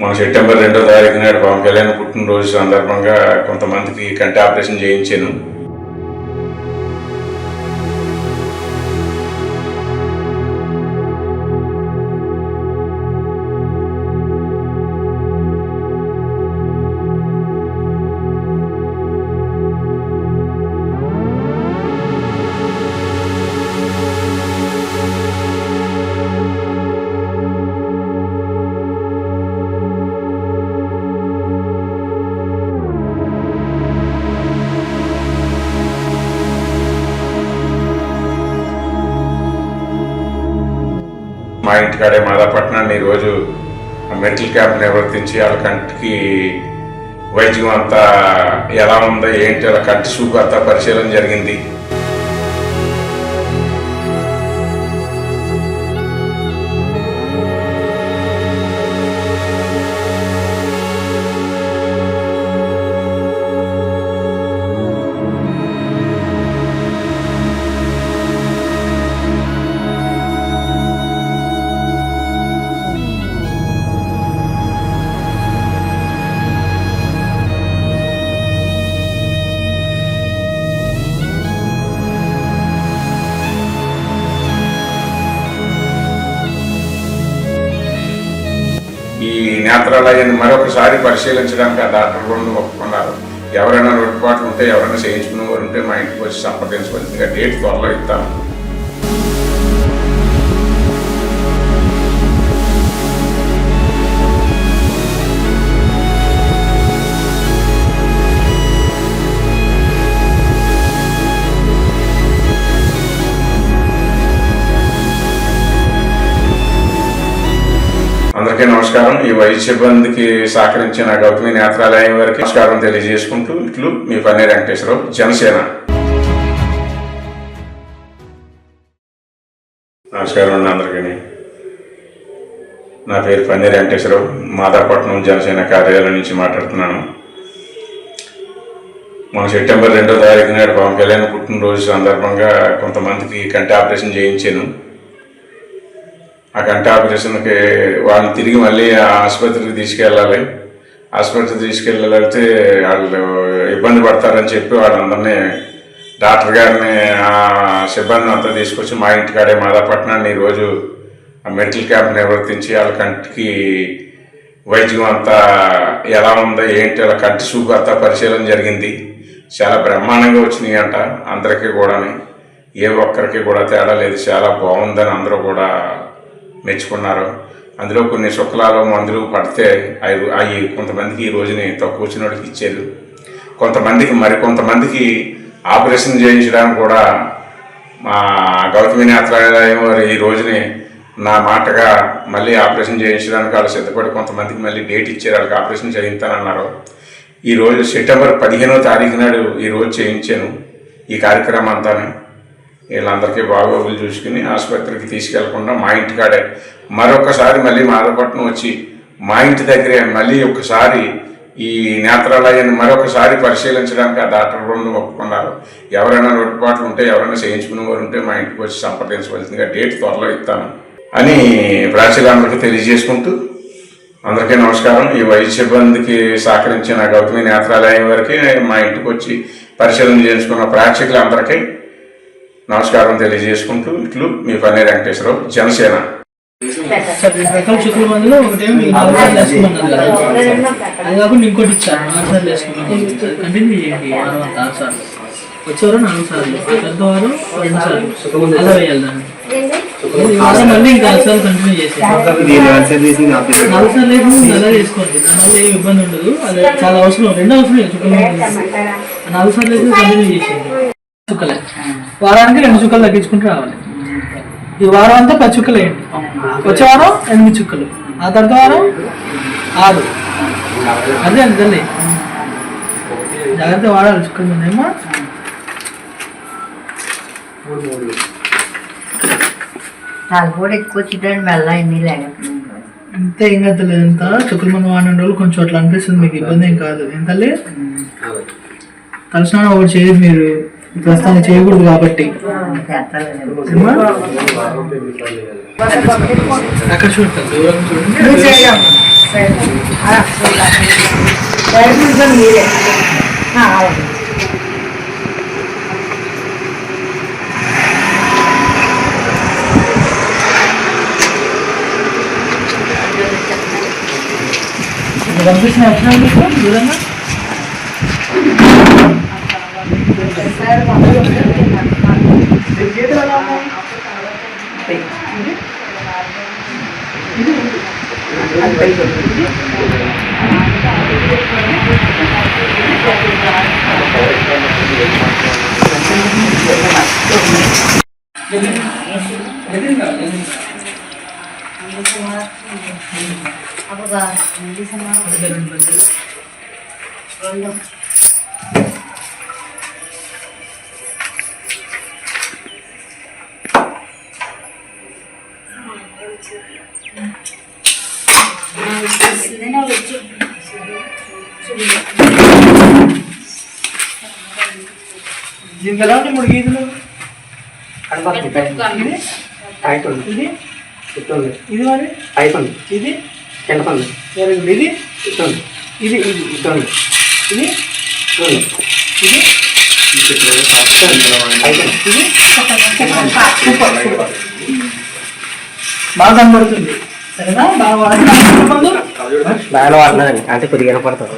మన సెప్టెంబర్ 2వ తారీఖు నాడు పవన్ కళ్యాణ్ పుట్టినరోజు సందర్భంగా కొంతమందికి కంటి ఆపరేషన్ చేయించాను. మా ఇంటికాడే మాదాపట్నాన్ని ఈరోజు మెడికల్ క్యాంప్ నిర్వర్తించి వాళ్ళ కంటికి వైద్యం అంతా ఎలా ఉందో ఏంటి వాళ్ళ కంటి చూపు అంతా పరిశీలన జరిగింది. ఈ నేత్రాలయాన్ని మరొకసారి పరిశీలించడానికి ఆ డాక్టర్ రెండు ఒప్పుకున్నారు. ఎవరైనా లోటుపాట్లు ఉంటే ఎవరైనా చేయించుకునే వారు ఉంటే మా ఇంటికి వచ్చి సంప్రదించవలసిందిగా డేట్ త్వరలో ఇస్తాను. అందరికీ నమస్కారం. ఈ వైద్య సిబ్బందికి సహకరించిన గౌతమి నేత్రాలయం వారికి నమస్కారం తెలియజేసుకుంటూ ఇట్లు మీ పన్నీర్ వెంకటేశ్వరరావు, జనసేన. నమస్కారం అండి అందరికీ. నా పేరు పన్నీర్ వెంకటేశ్వరరావు, మాదాపట్నం జనసేన కార్యాలయం నుంచి మాట్లాడుతున్నాను. మన సెప్టెంబర్ 2వ తారీఖు నాడు పవన్ కళ్యాణ్ పుట్టినరోజు సందర్భంగా కొంతమందికి కంటి ఆపరేషన్ చేయించాను. ఆ కంటి ఆపరేషన్కి వాళ్ళని తిరిగి మళ్ళీ ఆసుపత్రికి తీసుకెళ్ళాలి. ఆసుపత్రికి తీసుకెళ్ళాలంటే వాళ్ళు ఇబ్బంది పడతారని చెప్పి వాళ్ళందరినీ డాక్టర్ గారిని ఆ సిబ్బందిని అంతా తీసుకొచ్చి మా ఇంటికాడే మాదాపట్నాన్ని ఈరోజు మెడికల్ క్యాంప్ నిర్వర్తించి వాళ్ళ కంటికి వైద్యం అంతా ఎలా ఉందో ఏంటి వాళ్ళ కంటి చూపు అంతా పరిశీలన జరిగింది. చాలా బ్రహ్మాండంగా వచ్చినాయి అంట. అందరికీ కూడా ఏ ఒక్కరికి కూడా తేడా లేదు, చాలా బాగుందని అందరూ కూడా మెచ్చుకున్నారు. అందులో కొన్ని శుక్లాలు మందులు పడితే అవి కొంతమందికి ఈ రోజుని తక్కువ వచ్చిన వాళ్ళకి ఇచ్చారు. మరికొంతమందికి ఆపరేషన్ చేయించడానికి కూడా మా గౌతమి నేత్రాలయం వారు ఈ రోజుని నా మాటగా మళ్ళీ ఆపరేషన్ చేయించడానికి వాళ్ళు సిద్ధపడి కొంతమందికి మళ్ళీ డేట్ ఇచ్చారు. వాళ్ళకి ఆపరేషన్ చేయిస్తానన్నారు. ఈరోజు సెప్టెంబర్ 15వ తారీఖు నాడు ఈరోజు చేయించాను ఈ కార్యక్రమం అంతా. వీళ్ళందరికీ బాగోగులు చూసుకుని ఆసుపత్రికి తీసుకెళ్లకుండా మా ఇంటికాడే మరొకసారి మళ్ళీ మాదాపట్నం వచ్చి మా ఇంటి దగ్గరే మళ్ళీ ఒకసారి ఈ నేత్రాలయాన్ని మరొకసారి పరిశీలించడానికి ఆ డాక్టర్ రెండు ఒప్పుకున్నారు. ఎవరైనా లోటుపాట్లు ఉంటే ఎవరైనా చేయించుకునే వారు ఉంటే మా ఇంటికి వచ్చి సంప్రదించవలసిందిగా డేట్ త్వరలో ఇస్తాను అని ప్రాచుర్యాలందరికీ తెలియజేసుకుంటూ అందరికీ నమస్కారం. ఈ వైద్య సిబ్బందికి సహకరించిన గౌతమి నేత్రాలయం వారికి మా ఇంటికి వచ్చి పరిశీలన చేయించుకున్న ప్రేక్షకులందరికీ నమస్కారం తెలియజేసుకుంటూ ఇట్లు మీ పన్నీర్ వెంకటేశ్వరరావు, జనసేన. చుక్కల మందులో ఒకటేమో అది కాకుండా ఇంకోటి ఇచ్చాను 6 సార్లు వేసుకున్నాను. కంటిన్యూ చేయండి. 6 సార్లు వచ్చేవారు 4 సార్లు, పెద్ద వారు 2 సార్లు అలా వేయాలి. దాన్ని వారం మళ్ళీ ఇంకా 4 సార్లు కంటిన్యూ చేసేది. 4 సార్లు వేసి అలా వేసుకోండి. దానివల్ల ఏమి ఇబ్బంది ఉండదు. అది చాలా అవసరం, 2 అవసరం చుక్కల మంది. 4 సార్లు వేసి కంటిన్యూ చేసేది. చుక్కలే వారానికి 2 చుక్కలు తగ్గించుకుంటూ రావాలి. ఈ వారం అంతా 10 చుక్కలు వేయండి. వచ్చే వారం 8 చుక్కలు, ఆ తర్వాత వారం 6. అదే అంతే. జాగ్రత్త వాడాలి చుక్కల మందేమో. కూడా ఎక్కువ చిట్టండి మెల్ల ఎన్ని లేకపోతే అంతే. ఇంకా తెలియదు ఎంత చుక్కల మంది వాడిన రోజులు కొంచెం అట్లా అనిపిస్తుంది. మీకు ఇబ్బంది ఏం కాదు. ఎంత తలస్నానం ఒకటి చేయదు మీరు, ప్రస్తుతాన్ని చేయకూడదు కాబట్టి. అక్కడ చూడండి, దూరం చూడండి. మీరే పంపించిన వచ్చిన మీకు దూరంగా దీనికి ఎలా ఉంటాయి 3 గీతలు ఇది ఇది మరి ఇది ఇది ఇది ఇది బాగా కనబడుతుంది సరేనా బాగా వాడుతున్నారండి అంటే కొద్దిగా కనపడతారు.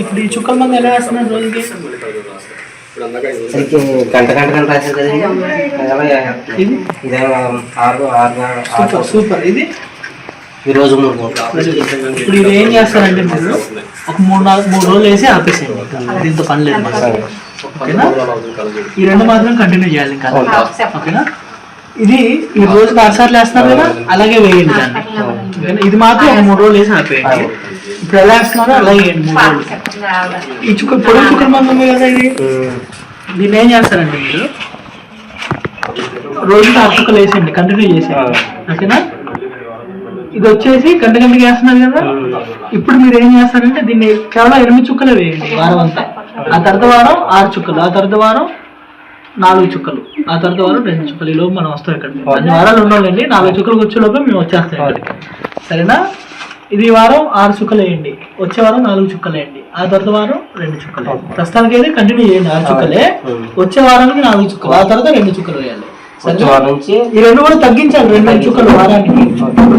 ఇప్పుడు ఈ చుక్కల మంది ఎలా వేస్తున్నారు రోజుకి గంట రాశారు కదండి ఇది ఇదేమో 6 సూపర్ ఇది ఈ రోజు 3 పూటలు. ఇప్పుడు ఇది ఏం చేస్తారంటే మీరు ఒక 3 రోజులు వేసి ఆపేసేయండి, దీంతో పని లేదు మాకు. ఓకేనా? ఈ 2 మాత్రం కంటిన్యూ చేయాలి ఇంకా. ఓకేనా? ఇది ఈ రోజు 6 సార్లు వేస్తున్నారు కదా, అలాగే వేయండి దాన్ని. ఓకేనా? ఇది మాత్రం ఒక 3 రోజులు వేసి ఆపేయండి. ఇప్పుడు ఎలా వేస్తున్నారో అలాగే వేయండి 3 రోజులు. ఈ పొడి చుక్కల మంది ఉంది కదా, ఇది దీన్ని ఏం చేస్తారండి మీరు రోజుకి 6 చుక్కలు వేసేయండి, కంటిన్యూ చేసేయండి. ఓకేనా? ఇది వచ్చేసి గంటకి వేస్తున్నారు కదా, ఇప్పుడు మీరు ఏం చేస్తారంటే దీన్ని కేవలం 8 చుక్కలు వేయండి వారం అంతా. ఆ తర్వాత వారం 6 చుక్కలు, ఆ తర్వాత వారం 4 చుక్కలు, ఆ తర్వాత వారం 2 చుక్కలు. ఈ లోపు మనం వస్తాం ఇక్కడ. 2 వారాలు ఉండాలండి, 4 చుక్కలు వచ్చే లోపు మేము వచ్చేస్తాం ఇక్కడికి. సరేనా? ఇది వారం 6 చుక్కలు వేయండి, వచ్చే వారం 4 చుక్కలు వేయండి, ఆ తర్వాత వారం 2 చుక్కలు. ప్రస్తుతానికి అయితే కంటిన్యూ చేయండి 6 చుక్కలే, వచ్చే వారానికి 4 చుక్కలు, ఆ తర్వాత 2 చుక్కలు వేయాలి. ఈ 2 కూడా తగ్గించాలి, 2 చుక్కలు వారానికి.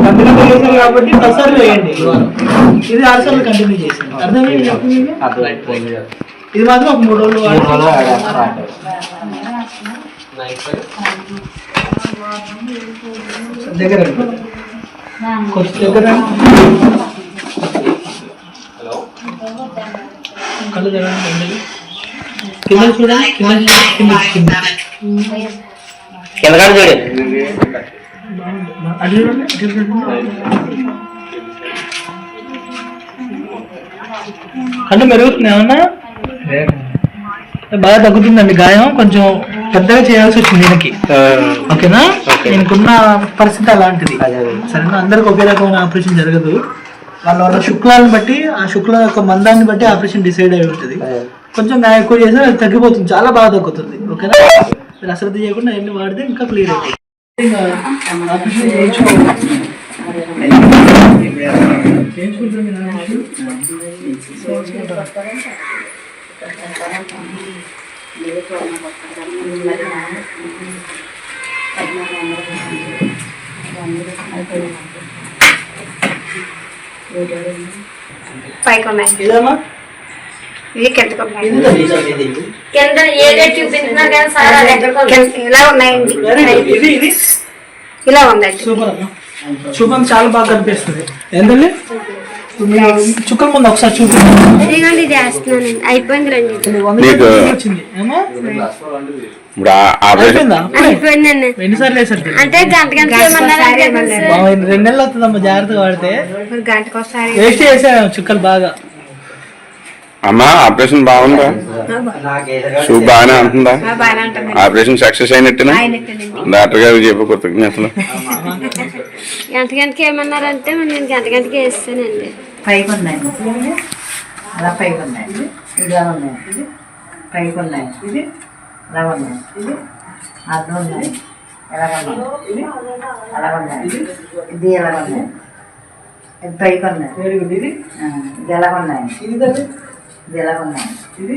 కంటిన్యూ చేశారు కాబట్టి 10 సార్లు వేయండి ఈ వారం, ఇది 6 సార్లు కంటిన్యూ చేసింది. అర్థమైంది? ఇది మాత్రం ఒక 3 రోజులు దగ్గర కొంచెం దగ్గర కళ్ళు తెరండి, కింద చూడండి, కింద కళ్ళు మెరుగుతుంది ఏమన్నా బాగా తగ్గుతుందండి. గాయం కొంచెం పెద్దగా చేయాల్సి వచ్చింది దీనికి. ఓకేనా? దీనికున్న పరిస్థితి అలాంటిది. సరేనా? అందరికి ఒకే రకమైన ఆపరేషన్ జరగదు, వాళ్ళ శుక్లాలను బట్టి, ఆ శుక్ల యొక్క మందాన్ని బట్టి ఆపరేషన్ డిసైడ్ అయి ఉంటుంది. కొంచెం న్యాయం ఎక్కువ చేస్తే అది తగ్గిపోతుంది, చాలా బాగా తగ్గుతుంది. ఓకేనా? మీరు అశ్రద్ధ చేయకుండా ఎన్ని వాడితే ఇంకా క్లియర్ అవుతుంది. ఆపరేషన్ ఇలా ఉందండి. శుభం చాలా బాగా కనిపిస్తుంది. ఏంటండి చుక్కల ముందు ఒకసారి చూపించండి. అయిపోయింది ఎన్నిసార్లు వేసారు? అంటే గంట 2 నెలలు అవుతుందమ్మా, జాగ్రత్తగా వాడితే. వేస్ట్ చేసాను చుక్కలు బాగా. అమ్మా ఆపరేషన్ బాగుందా? షూ బాగానే అంటుందా? Operation success అయినట్టునా? డాక్టర్ గారు చెప్పు కృతజ్ఞతలు. గంటకి ఏమన్నారంటే నేను గంటకి వేస్తానండి. పైకి ఉన్నాయి, అలా పైకి ఉన్నాయి, ఇలా ఉన్నాయి, పైకి ఉన్నాయి, అలా ఉన్నాయి, అర్థం ఉన్నాయి, ఎలా ఉన్నాయి, అలా ఉన్నాయి, ఇది ఎలా ఉన్నాయి, ఇది పైకి ఉన్నాయి వెరీ గుడ్. ఇది ఇది ఎలా ఉన్నాయి ఇది తల్లి, ఇది ఎలా ఉన్నాయి ఇది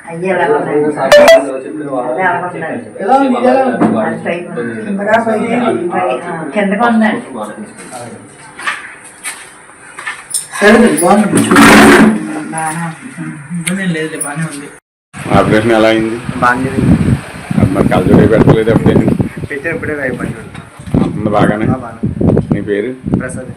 అయ్యి ఎలా ఉన్నాయి అదే ఎలా ఉన్నాయి ఎలా ఉంది, ఇది ఎలా ఉంది? అది పైకి ఉంది. కిందగా పైకి? కిందకు ఉందండి సరే తల్లి, బాగుంది. బాగా ఇబ్బంది ఏం లేదులే, బాగానే ఉంది. ఆపరేషన్ ఎలా అయింది? బాగా మరి కలజోడే పెట్టలేదు అప్పుడే పెట్టినప్పుడే అయిపోయింది అంతుంది బాగానే. నీ పేరు? ప్రసాద్.